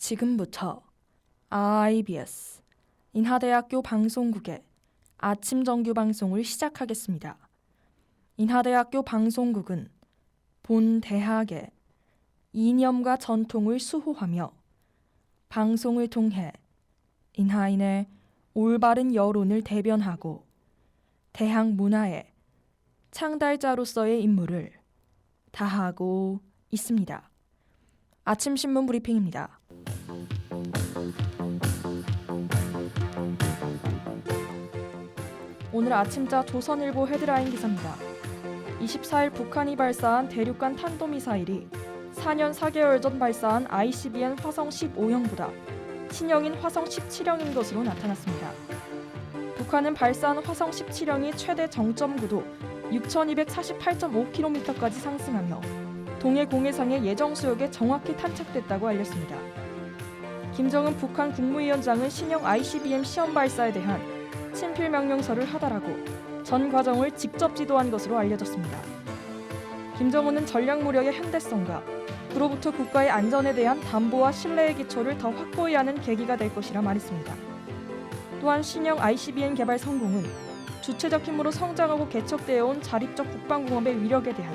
지금부터 IBS 인하대학교 방송국의 아침 정규 방송을 시작하겠습니다. 인하대학교 방송국은 본 대학의 이념과 전통을 수호하며 방송을 통해 인하인의 올바른 여론을 대변하고 대학 문화의 창달자로서의 임무를 다하고 있습니다. 아침 신문 브리핑입니다. 오늘 아침자 조선일보 헤드라인 기사입니다. 24일 북한이 발사한 대륙간 탄도미사일이 4년 4개월 전 발사한 ICBM 화성 15형보다 신형인 화성 17형인 것으로 나타났습니다. 북한은 발사한 화성 17형이 최대 정점 고도 6,248.5km까지 상승하며 동해 공해상의 예정 수역에 정확히 탄착됐다고 알렸습니다. 김정은 북한 국무위원장은 신형 ICBM 시험 발사에 대한 친필 명령서를 하달하고 전 과정을 직접 지도한 것으로 알려졌습니다. 김정은은 전략 무력의 현대성과 그로부터 국가의 안전에 대한 담보와 신뢰의 기초를 더 확고히 하는 계기가 될 것이라 말했습니다. 또한 신형 ICBM 개발 성공은 주체적 힘으로 성장하고 개척되어 온 자립적 국방공업의 위력에 대한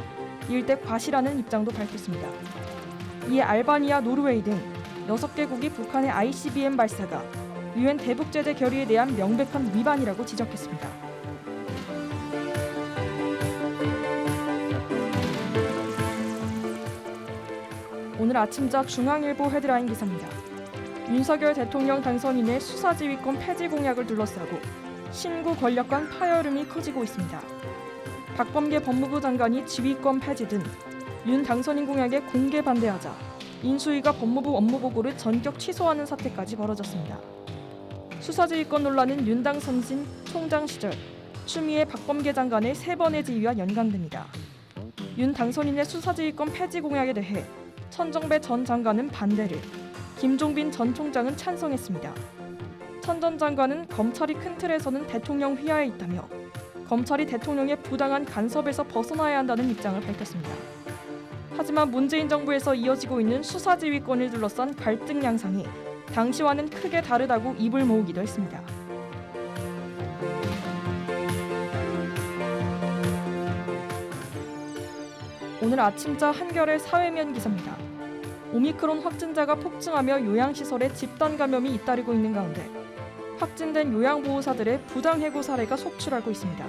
일대 과시라는 입장도 밝혔습니다. 이에 알바니아, 노르웨이 등 6개국이 북한의 ICBM 발사가 유엔 대북제재 결의에 대한 명백한 위반이라고 지적했습니다. 오늘 아침자 중앙일보 헤드라인 기사입니다. 윤석열 대통령 당선인의 수사지휘권 폐지 공약을 둘러싸고 신구 권력 간 파열음이 커지고 있습니다. 박범계 법무부 장관이 지휘권 폐지 등 윤 당선인 공약에 공개 반대하자 인수위가 법무부 업무보고를 전격 취소하는 사태까지 벌어졌습니다. 수사지휘권 논란은 윤 당선인 총장 시절 추미애 박범계 장관의 3번의 지휘와 연관됩니다. 윤 당선인의 수사지휘권 폐지 공약에 대해 천정배 전 장관은 반대를, 김종빈 전 총장은 찬성했습니다. 천 전 장관은 검찰이 큰 틀에서는 대통령 휘하에 있다며 검찰이 대통령의 부당한 간섭에서 벗어나야 한다는 입장을 밝혔습니다. 하지만 문재인 정부에서 이어지고 있는 수사지휘권을 둘러싼 갈등 양상이 당시와는 크게 다르다고 입을 모으기도 했습니다. 오늘 아침자 한겨레 사회면 기사입니다. 오미크론 확진자가 폭증하며 요양시설에 집단 감염이 잇따르고 있는 가운데 확진된 요양보호사들의 부당해고 사례가 속출하고 있습니다.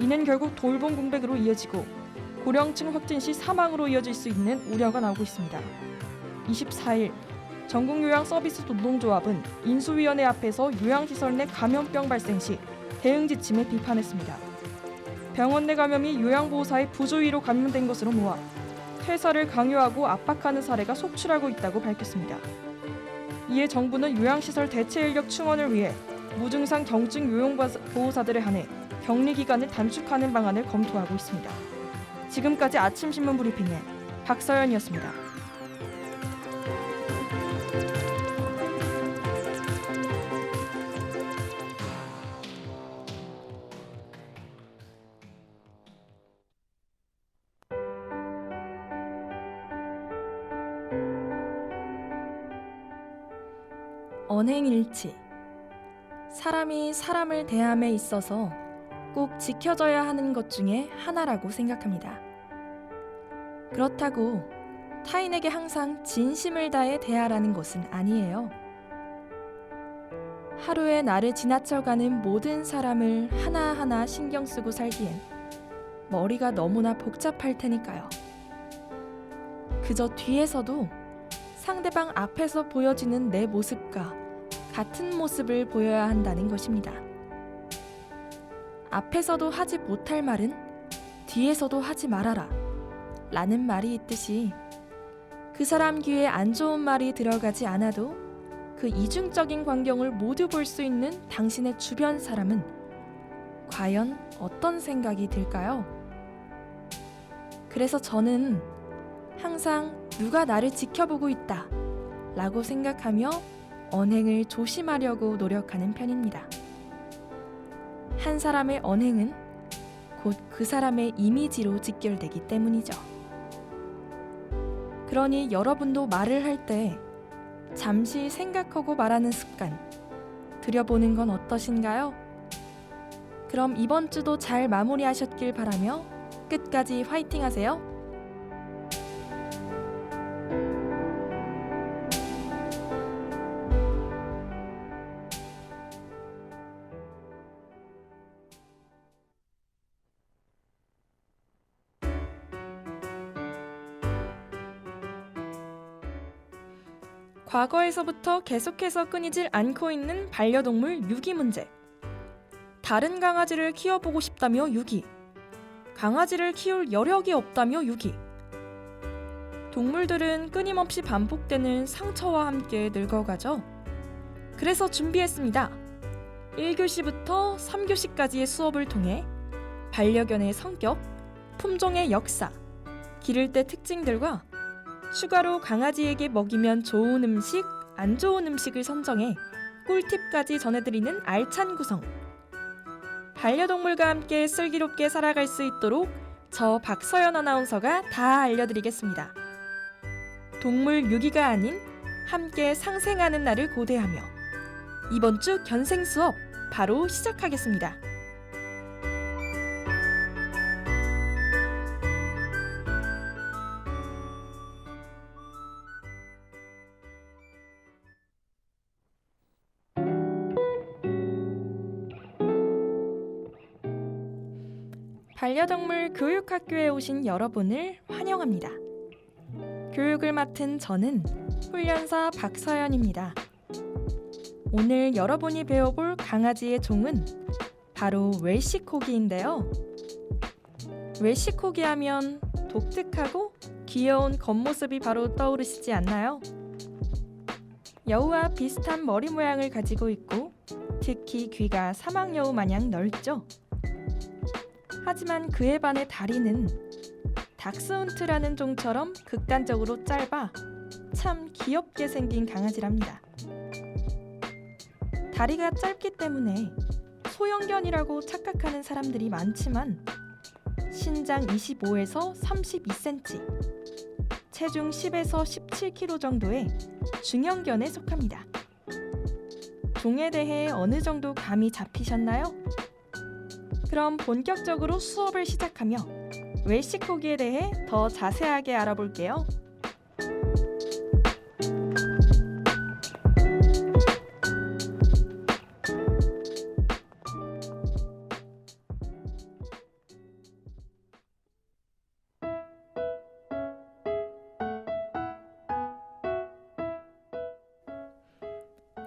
이는 결국 돌봄 공백으로 이어지고 고령층 확진 시 사망으로 이어질 수 있는 우려가 나오고 있습니다. 24일 전국요양서비스노동조합은 인수위원회 앞에서 요양시설 내 감염병 발생 시 대응 지침을 비판했습니다. 병원 내 감염이 요양보호사의 부주의로 감염된 것으로 모아 퇴사를 강요하고 압박하는 사례가 속출하고 있다고 밝혔습니다. 이에 정부는 요양시설 대체 인력 충원을 위해 무증상 경증 요양보호사들에 한해 격리 기간을 단축하는 방안을 검토하고 있습니다. 지금까지 아침신문 브리핑의 박서연이었습니다. 언행일치. 사람이 사람을 대함에 있어서 꼭 지켜져야 하는 것 중에 하나라고 생각합니다. 그렇다고 타인에게 항상 진심을 다해 대하라는 것은 아니에요. 하루에 나를 지나쳐가는 모든 사람을 하나하나 신경 쓰고 살기엔 머리가 너무나 복잡할 테니까요. 그저 뒤에서도 상대방 앞에서 보여지는 내 모습과 같은 모습을 보여야 한다는 것입니다. 앞에서도 하지 못할 말은 뒤에서도 하지 말아라 라는 말이 있듯이 그 사람 귀에 안 좋은 말이 들어가지 않아도 그 이중적인 광경을 모두 볼 수 있는 당신의 주변 사람은 과연 어떤 생각이 들까요? 그래서 저는 항상 누가 나를 지켜보고 있다 라고 생각하며 언행을 조심하려고 노력하는 편입니다. 한 사람의 언행은 곧 그 사람의 이미지로 직결되기 때문이죠. 그러니 여러분도 말을 할 때 잠시 생각하고 말하는 습관 들여보는 건 어떠신가요? 그럼 이번 주도 잘 마무리하셨길 바라며 끝까지 화이팅 하세요. 과거에서부터 계속해서 끊이질 않고 있는 반려동물 유기 문제. 다른 강아지를 키워보고 싶다며 유기. 강아지를 키울 여력이 없다며 유기. 동물들은 끊임없이 반복되는 상처와 함께 늙어가죠. 그래서 준비했습니다. 1교시부터 3교시까지의 수업을 통해 반려견의 성격, 품종의 역사, 기를 때 특징들과 추가로 강아지에게 먹이면 좋은 음식, 안 좋은 음식을 선정해 꿀팁까지 전해드리는 알찬 구성. 반려동물과 함께 슬기롭게 살아갈 수 있도록 저 박서연 아나운서가 다 알려드리겠습니다. 동물 유기가 아닌 함께 상생하는 날을 고대하며 이번 주 견생 수업 바로 시작하겠습니다. 반려동물 교육학교에 오신 여러분을 환영합니다. 교육을 맡은 저는 훈련사 박서연입니다. 오늘 여러분이 배워볼 강아지의 종은 바로 웰시코기인데요. 웰시코기 하면 독특하고 귀여운 겉모습이 바로 떠오르시지 않나요? 여우와 비슷한 머리 모양을 가지고 있고 특히 귀가 사막여우 마냥 넓죠. 하지만 그에 반해 다리는 닥스훈트라는 종처럼 극단적으로 짧아 참 귀엽게 생긴 강아지랍니다. 다리가 짧기 때문에 소형견이라고 착각하는 사람들이 많지만 신장 25에서 32cm, 체중 10에서 17kg 정도의 중형견에 속합니다. 종에 대해 어느 정도 감이 잡히셨나요? 그럼 본격적으로 수업을 시작하며 웰시코기에 대해 더 자세하게 알아볼게요.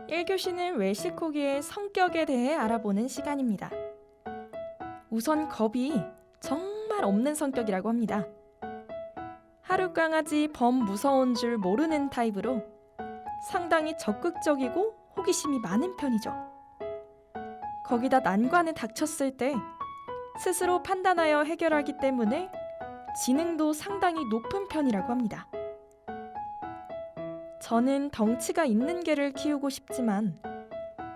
(1교시는) 웰시코기의 성격에 대해 알아보는 시간입니다. 우선 겁이 정말 없는 성격이라고 합니다. 하루 강아지 범 무서운 줄 모르는 타입으로 상당히 적극적이고 호기심이 많은 편이죠. 거기다 난관에 닥쳤을 때 스스로 판단하여 해결하기 때문에 지능도 상당히 높은 편이라고 합니다. 저는 덩치가 있는 개를 키우고 싶지만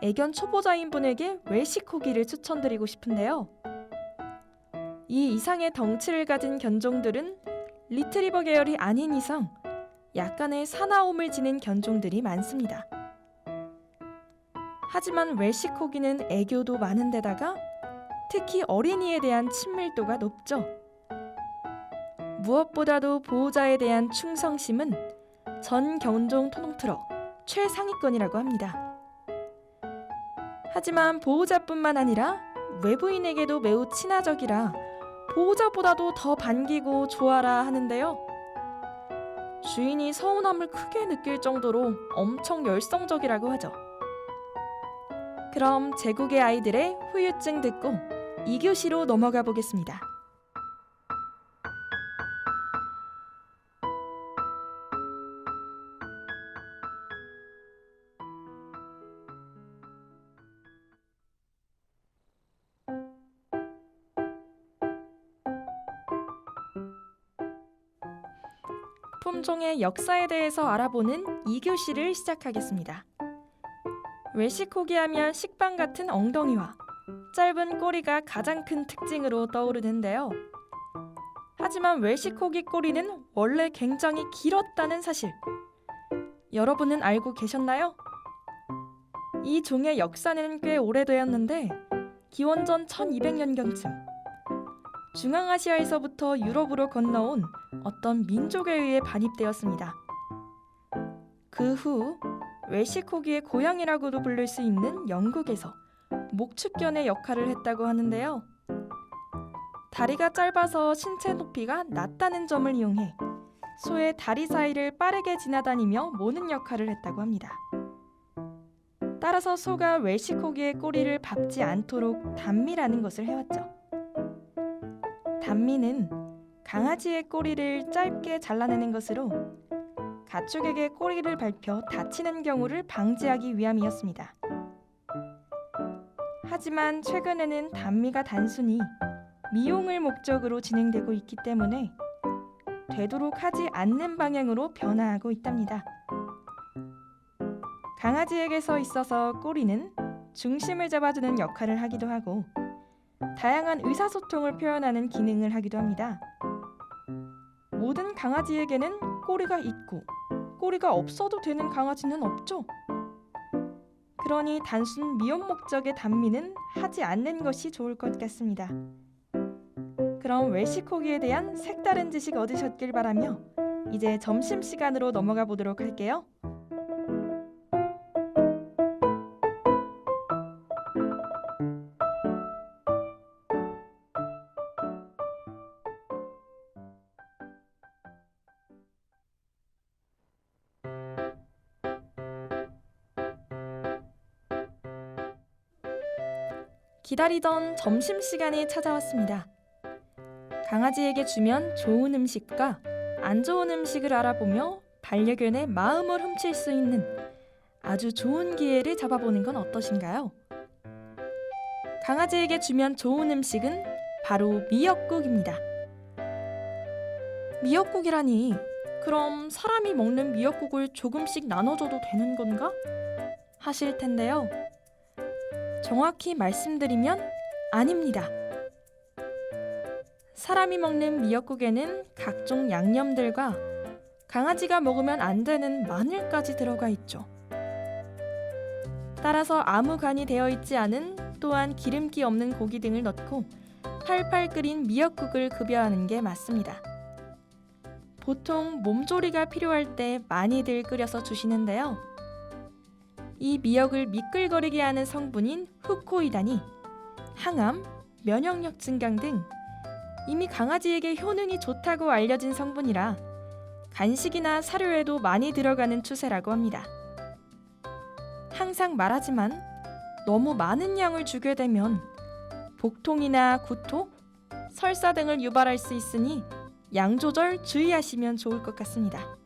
애견 초보자인 분에게 웰시코기를 추천드리고 싶은데요. 이 이상의 덩치를 가진 견종들은 리트리버 계열이 아닌 이상 약간의 사나움을 지닌 견종들이 많습니다. 하지만 웰시코기는 애교도 많은 데다가 특히 어린이에 대한 친밀도가 높죠. 무엇보다도 보호자에 대한 충성심은 전 견종 통틀어 최상위권이라고 합니다. 하지만 보호자뿐만 아니라 외부인에게도 매우 친화적이라 보호자보다도 더 반기고 좋아라 하는데요. 주인이 서운함을 크게 느낄 정도로 엄청 열성적이라고 하죠. 그럼 제국의 아이들의 후유증 듣고 2교시로 넘어가 보겠습니다. 품종의 역사에 대해서 알아보는 2교시를 시작하겠습니다. 웰시코기 하면 식빵 같은 엉덩이와 짧은 꼬리가 가장 큰 특징으로 떠오르는데요. 하지만 웰시코기 꼬리는 원래 굉장히 길었다는 사실. 여러분은 알고 계셨나요? 이 종의 역사는 꽤 오래되었는데 기원전 1200년경쯤 중앙아시아에서부터 유럽으로 건너온 어떤 민족에 의해 반입되었습니다. 그 후 웰시코기의 고향이라고도 부를 수 있는 영국에서 목축견의 역할을 했다고 하는데요. 다리가 짧아서 신체 높이가 낮다는 점을 이용해 소의 다리 사이를 빠르게 지나다니며 모는 역할을 했다고 합니다. 따라서 소가 웰시코기의 꼬리를 밟지 않도록 단미라는 것을 해왔죠. 단미는 강아지의 꼬리를 짧게 잘라내는 것으로 가축에게 꼬리를 밟혀 다치는 경우를 방지하기 위함이었습니다. 하지만 최근에는 단미가 단순히 미용을 목적으로 진행되고 있기 때문에 되도록 하지 않는 방향으로 변화하고 있답니다. 강아지에게서 있어서 꼬리는 중심을 잡아주는 역할을 하기도 하고 다양한 의사소통을 표현하는 기능을 하기도 합니다. 모든 강아지에게는 꼬리가 있고 꼬리가 없어도 되는 강아지는 없죠. 그러니 단순 미용 목적의 단미는 하지 않는 것이 좋을 것 같습니다. 그럼 웰시코기에 대한 색다른 지식 얻으셨길 바라며 이제 점심시간으로 넘어가 보도록 할게요. 기다리던 점심시간이 찾아왔습니다. 강아지에게 주면 좋은 음식과 안 좋은 음식을 알아보며 반려견의 마음을 훔칠 수 있는 아주 좋은 기회를 잡아보는 건 어떠신가요? 강아지에게 주면 좋은 음식은 바로 미역국입니다. 미역국이라니, 그럼 사람이 먹는 미역국을 조금씩 나눠줘도 되는 건가? 하실 텐데요. 정확히 말씀드리면 아닙니다. 사람이 먹는 미역국에는 각종 양념들과 강아지가 먹으면 안 되는 마늘까지 들어가 있죠. 따라서 아무 간이 되어 있지 않은 또한 기름기 없는 고기 등을 넣고 팔팔 끓인 미역국을 급여하는 게 맞습니다. 보통 몸조리가 필요할 때 많이들 끓여서 주시는데요. 이 미역을 미끌거리게 하는 성분인 후코이단이 항암, 면역력 증강 등 이미 강아지에게 효능이 좋다고 알려진 성분이라 간식이나 사료에도 많이 들어가는 추세라고 합니다. 항상 말하지만 너무 많은 양을 주게 되면 복통이나 구토, 설사 등을 유발할 수 있으니 양 조절 주의하시면 좋을 것 같습니다.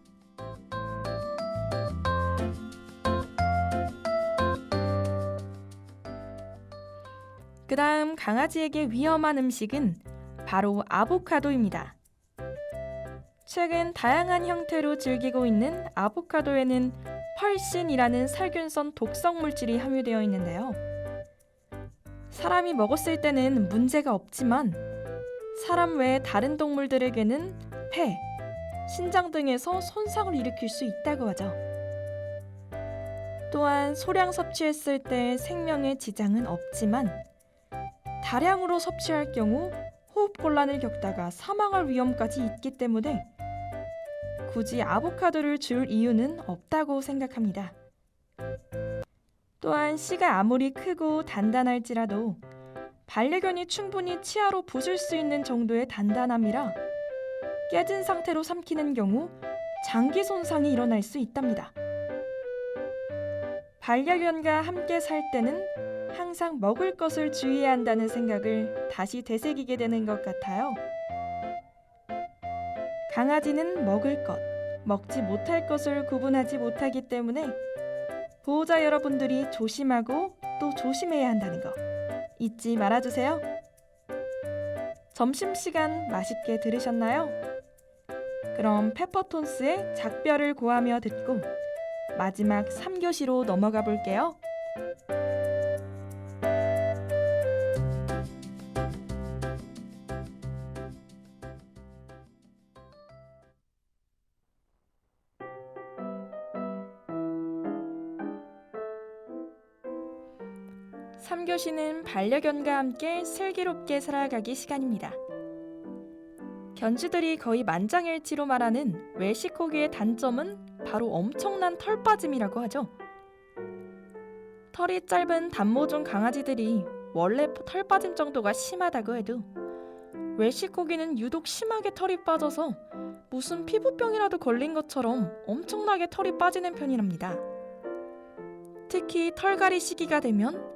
그 다음 강아지에게 위험한 음식은 바로 아보카도입니다. 최근 다양한 형태로 즐기고 있는 아보카도에는 펄신이라는 살균성 독성 물질이 함유되어 있는데요. 사람이 먹었을 때는 문제가 없지만 사람 외에 다른 동물들에게는 폐, 신장 등에서 손상을 일으킬 수 있다고 하죠. 또한 소량 섭취했을 때 생명에 지장은 없지만 다량으로 섭취할 경우 호흡곤란을 겪다가 사망할 위험까지 있기 때문에 굳이 아보카도를 줄 이유는 없다고 생각합니다. 또한 씨가 아무리 크고 단단할지라도 반려견이 충분히 치아로 부술 수 있는 정도의 단단함이라 깨진 상태로 삼키는 경우 장기 손상이 일어날 수 있답니다. 반려견과 함께 살 때는 항상 먹을 것을 주의해야 한다는 생각을 다시 되새기게 되는 것 같아요. 강아지는 먹을 것, 먹지 못할 것을 구분하지 못하기 때문에 보호자 여러분들이 조심하고 또 조심해야 한다는 거 잊지 말아주세요. 점심시간 맛있게 들으셨나요? 그럼 페퍼톤스의 작별을 고하며 듣고 마지막 3교시로 넘어가 볼게요. 3교시는 반려견과 함께 슬기롭게 살아가기 시간입니다. 견주들이 거의 만장일치로 말하는 웰시코기의 단점은 바로 엄청난 털빠짐이라고 하죠. 털이 짧은 단모종 강아지들이 원래 털빠짐 정도가 심하다고 해도 웰시코기는 유독 심하게 털이 빠져서 무슨 피부병이라도 걸린 것처럼 엄청나게 털이 빠지는 편이랍니다. 특히 털갈이 시기가 되면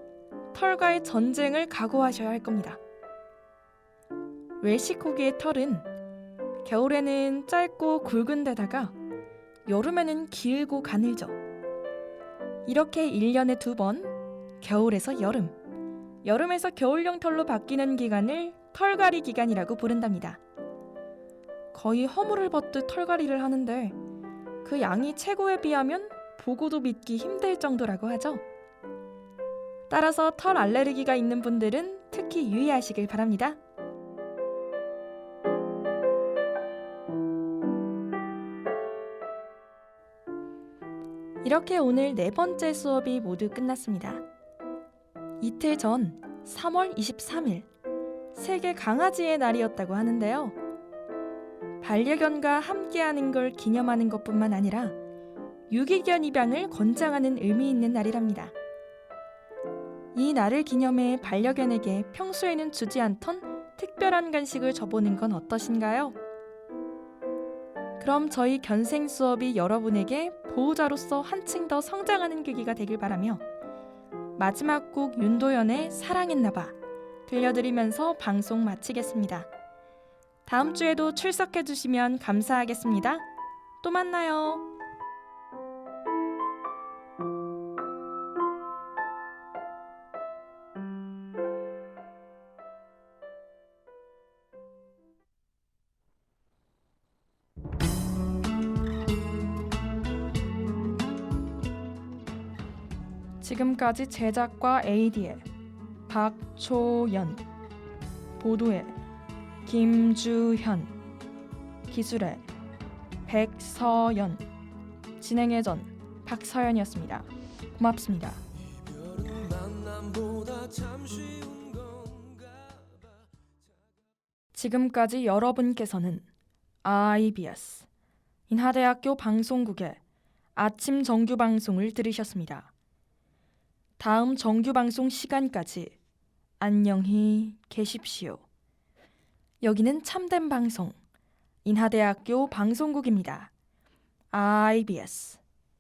털과의 전쟁을 각오하셔야 할 겁니다. 웰시코기의 털은 겨울에는 짧고 굵은 데다가 여름에는 길고 가늘죠. 이렇게 1년에 2번, 겨울에서 여름, 여름에서 겨울용 털로 바뀌는 기간을 털갈이 기간이라고 부른답니다. 거의 허물을 벗듯 털갈이를 하는데 그 양이 최고에 비하면 보고도 믿기 힘들 정도라고 하죠. 따라서 털 알레르기가 있는 분들은 특히 유의하시길 바랍니다. 이렇게 오늘 4번째 수업이 모두 끝났습니다. 이틀 전 3월 23일 세계 강아지의 날이었다고 하는데요. 반려견과 함께하는 걸 기념하는 것뿐만 아니라 유기견 입양을 권장하는 의미 있는 날이랍니다. 이 날을 기념해 반려견에게 평소에는 주지 않던 특별한 간식을 줘보는 건 어떠신가요? 그럼 저희 견생 수업이 여러분에게 보호자로서 한층 더 성장하는 계기가 되길 바라며 마지막 곡 윤도현의 사랑했나봐 들려드리면서 방송 마치겠습니다. 다음 주에도 출석해 주시면 감사하겠습니다. 또 만나요. 지금까지 제작과 ADL 박초연, 보도에 김주현, 기술에 백서연, 진행의 전 박서연이었습니다. 고맙습니다. 지금까지 여러분께서는 IBS 인하대학교 방송국의 아침 정규 방송을 들으셨습니다. 다음 정규 방송 시간까지 안녕히 계십시오. 여기는 참된 방송 인하대학교 방송국입니다. IBS